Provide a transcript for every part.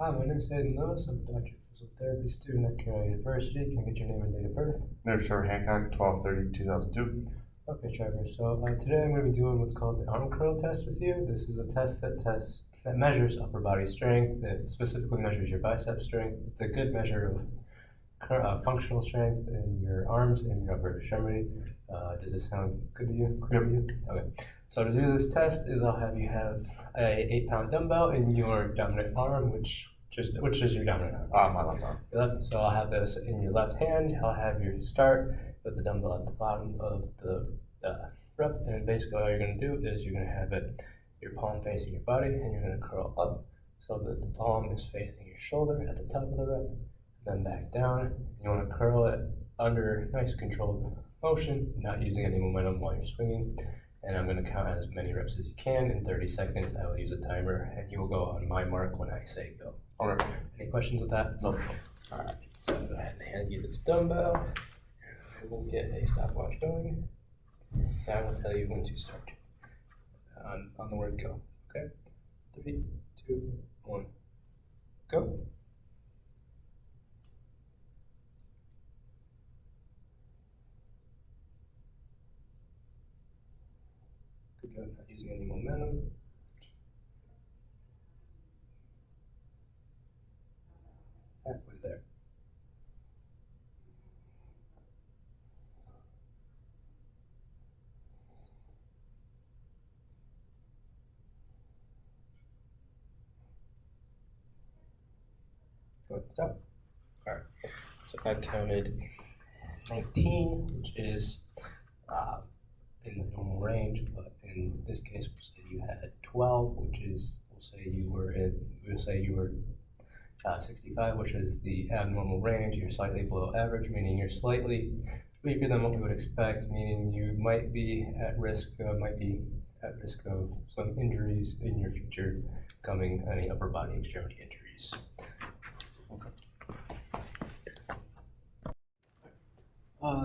Hi, my name is Hayden Lewis. I'm a doctor of physical therapy student at Carroll University. Can I get your name and date of birth? Name Trevor Hancock, 12/30/2002. Okay, Trevor. So today I'm going to be doing what's called the arm curl test with you. This is a test that measures upper body strength. It specifically measures your bicep strength. It's a good measure of functional strength in your arms and your upper extremity. Does this sound good to you? Clear to you? Okay. So to do this test is I'll have you have a 8-pound dumbbell in your dominant arm, which is your dominant arm. My left arm. Left. So I'll have this in your left hand. I'll have you start with the dumbbell at the bottom of the rep, and basically all you're going to do is you're going to have your palm facing your body, and you're going to curl up so that the palm is facing your shoulder at the top of the rep, then back down. You want to curl it under nice controlled motion, not using any momentum while you're swinging. And I'm going to count as many reps as you can. In 30 seconds, I will use a timer, and you will go on my mark when I say go. All right. Any questions with that? Nope. All right. So I'm going to go ahead and hand you this dumbbell. I will get a stopwatch going. And I will tell you when to start. On the word go. Okay? 3, 2, 1, go. Good job not using any momentum. Halfway there. Go ahead and stop. Alright. So I counted 19, which is in the normal range, but in this case, we'll say you had 12, which is, we'll say you were 65, which is the abnormal range. You're slightly below average, meaning you're slightly weaker than what we would expect, meaning you might be at risk of some injuries in your future, coming any upper body extremity injuries.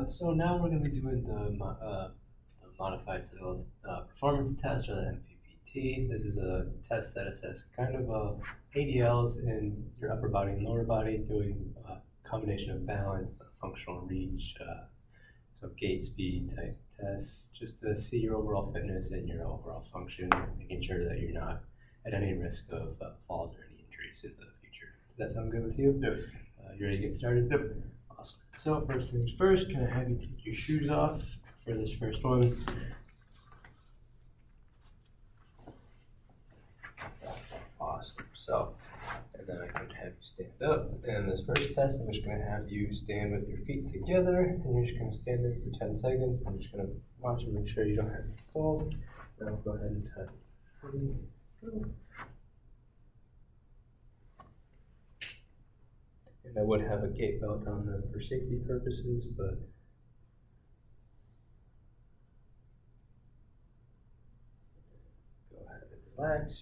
So now we're going to be doing the modified physical performance test, or the MPPT. This is a test that assesses kind of ADLs in your upper body and lower body, doing a combination of balance, functional reach, so gait speed type tests, just to see your overall fitness and your overall function, making sure that you're not at any risk of falls or any injuries in the future. Does that sound good with you? Yes. You ready to get started? Yep. Awesome. So first things first, can I have you take your shoes off for this first one? Awesome. So, and then I can have you stand up. And this first test, I'm just going to have you stand with your feet together, and you're just going to stand there for 10 seconds. I'm just going to watch and make sure you don't have any falls. Now I'll go ahead and type. Ready, go. And I would have a gait belt on them for safety purposes, but go ahead and relax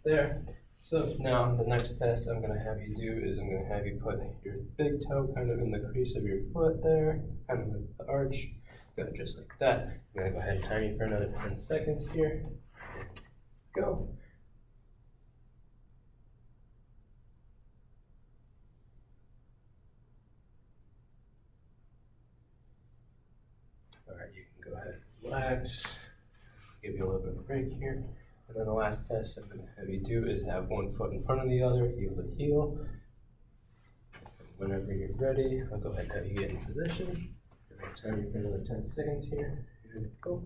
there. So now the next test I'm going to have you do is I'm going to have you put your big toe kind of in the crease of your foot there, kind of like the arch. Go just like that. I'm going to go ahead and time you for another 10 seconds here. Go. All right, you can go ahead and relax. Give you a little bit of a break here. And then the last test I'm going to have you do is have one foot in front of the other, heel to heel. And whenever you're ready, I'll go ahead and have you get in position. I'm going to time you for another 10 seconds here. Here we go.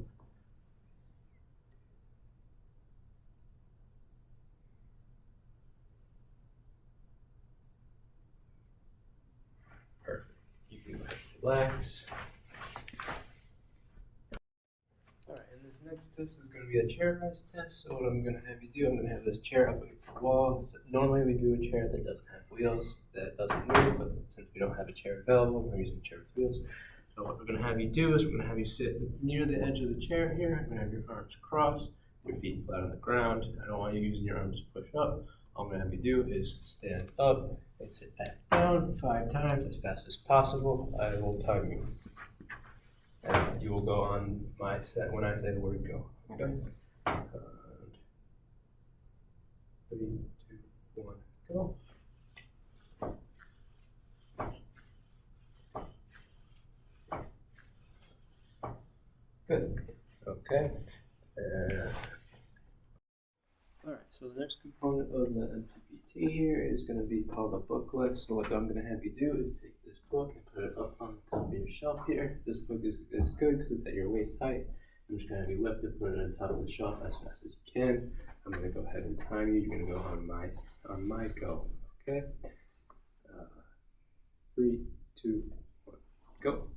Perfect. You can go ahead and relax. Next test is going to be a chair rest test. So what I'm going to have you do, I'm going to have this chair up against the wall. So normally we do a chair that doesn't have wheels, that doesn't move, but since we don't have a chair available, we're using a chair with wheels. So what we're going to have you do is we're going to have you sit near the edge of the chair here. I'm going to have your arms crossed, your feet flat on the ground. I don't want you using your arms to push up. All I'm going to have you do is stand up and sit back down 5 times as fast as possible. I will time you. And you will go on my set when I say the word go. Okay? 3, 2, 1, go. Okay. Alright, so the next component of the MPPT here is going to be called a booklet. So what I'm going to have you do is take this book and put it up on the top of your shelf here. This book is good because it's at your waist height. I'm just going to have you lift it, put it on top of the shelf as fast as you can. I'm going to go ahead and time you. You're going to go on my go. Okay. 3, 2, 1, go.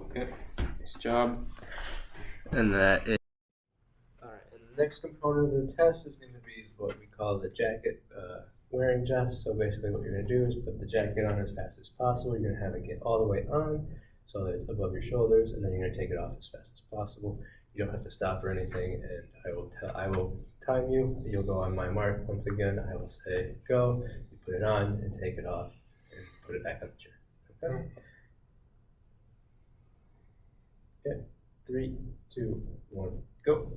Okay. Nice job. And that is. Alright, and the next component of the test is going to be what we call the jacket wearing test. So basically what you're going to do is put the jacket on as fast as possible. You're going to have it get all the way on so that it's above your shoulders, and then you're going to take it off as fast as possible. You don't have to stop or anything, and I will time you. You'll go on my mark. Once again, I will say go. You put it on and take it off and put it back on the chair. Okay? Okay. 3, 2, 1, go.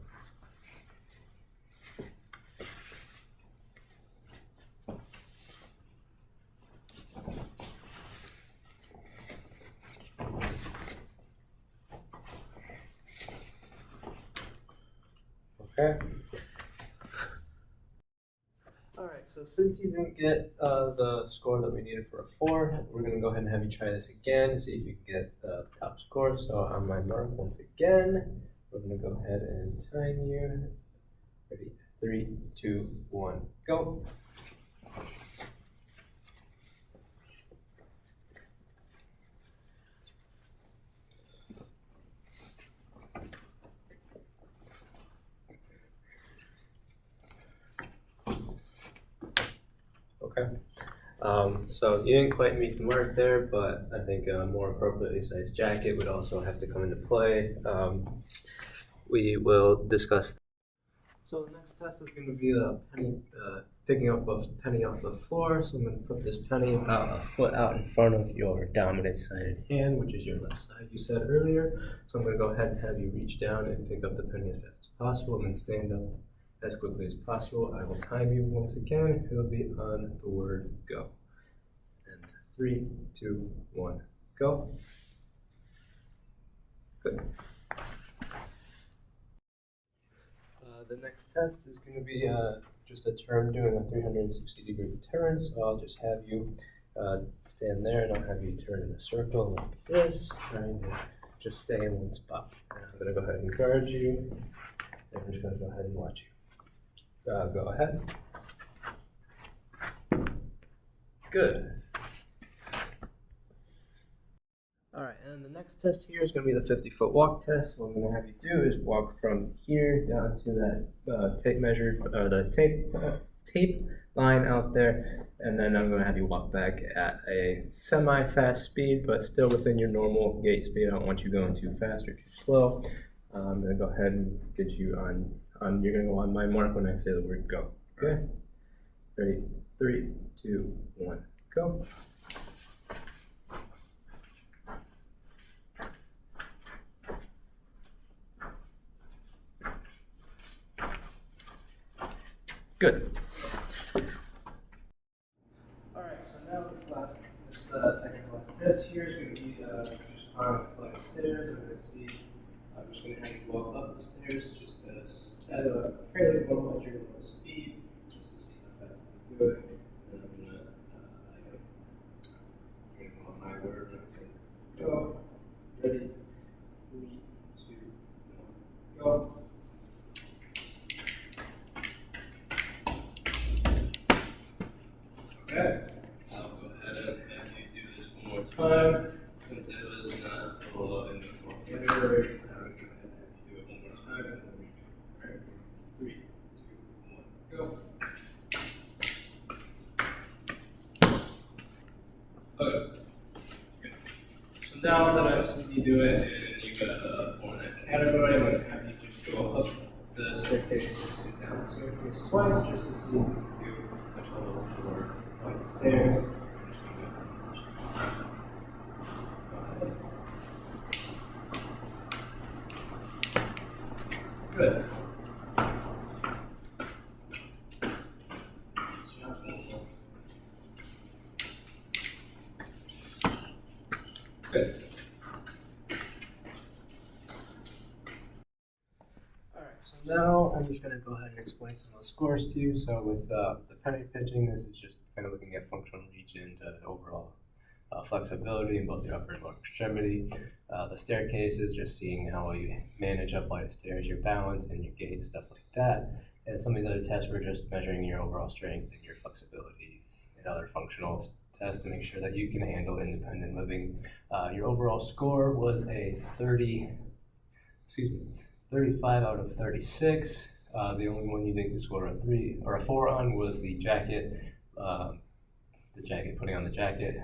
Okay. Alright, so since you didn't get the score that we needed for a 4, we're going to go ahead and have you try this again to see if you can get the top score. So on my mark, once again, we're going to go ahead and time you. Ready? 3, 2, 1, go. Okay. So you didn't quite meet the mark there, but I think a more appropriately sized jacket would also have to come into play. We will discuss. So the next test is going to be the penny, picking up a penny off the floor. So I'm going to put this penny about a foot out in front of your dominant sided hand, which is your left side you said earlier. So I'm going to go ahead and have you reach down and pick up the penny as fast as possible, and then stand up as quickly as possible. I will time you once again. It'll be on the word go. And 3, 2, 1, go. Good. The next test is going to be just a turn, doing a 360-degree turn. So I'll just have you stand there, and I'll have you turn in a circle like this, trying to just stay in one spot. And I'm going to go ahead and guard you, and I'm just going to go ahead and watch you. Go ahead. Good. Alright, and the next test here is going to be the 50-foot walk test. So what I'm going to have you do is walk from here down to that tape line out there, and then I'm going to have you walk back at a semi-fast speed, but still within your normal gait speed. I don't want you going too fast or too slow. I'm going to go ahead and get you on. You're going to go on my mark when I say the word go. Okay? Ready? 3, 2, 1, go. Good. Alright, so now this second to last test here is going to be just climbing a flight of stairs. I'm just going to have you walk up the stairs just at a fairly normal, at your normal speed, just to see how fast you can do it. And I'm going to go on my word and say go. Ready? 3, 2, 1, go. Okay, I'll go ahead and have you do this one more time. Since it was not a little in the formula, I'm going to go ahead and have you do it one more time, and then we do. Alright, 3, 2, 1, go. Okay. Good. So now that I've seen you do it and you got a 4 in that category, I'm going to have you just go up the staircase and down the staircase twice just to see if you can do a total of 4 flights of stairs. Good. Good. Now, I'm just gonna go ahead and explain some of the scores to you. So with the penny pinching, this is just kind of looking at functional region and overall flexibility in both your upper and lower extremity. The staircase is just seeing how well you manage a flight of stairs, your balance and your gait, stuff like that. And some of these other tests, we're just measuring your overall strength and your flexibility and other functional tests to make sure that you can handle independent living. Your overall score was a 35 out of 36. The only one you didn't score a 3 or a 4 on was the jacket, putting on the jacket.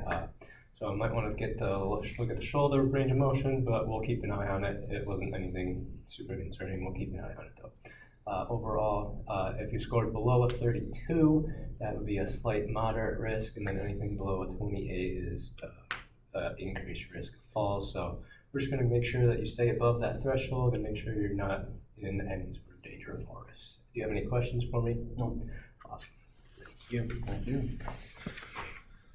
So I might want to get look at the shoulder range of motion, but we'll keep an eye on it. It wasn't anything super concerning. We'll keep an eye on it though. Overall, if you scored below a 32, that would be a slight moderate risk, and then anything below a 28 is increased risk of fall. So we're just going to make sure that you stay above that threshold and make sure you're not in any sort of danger of harness. Do you have any questions for me? No. Awesome. Thank you. Thank you.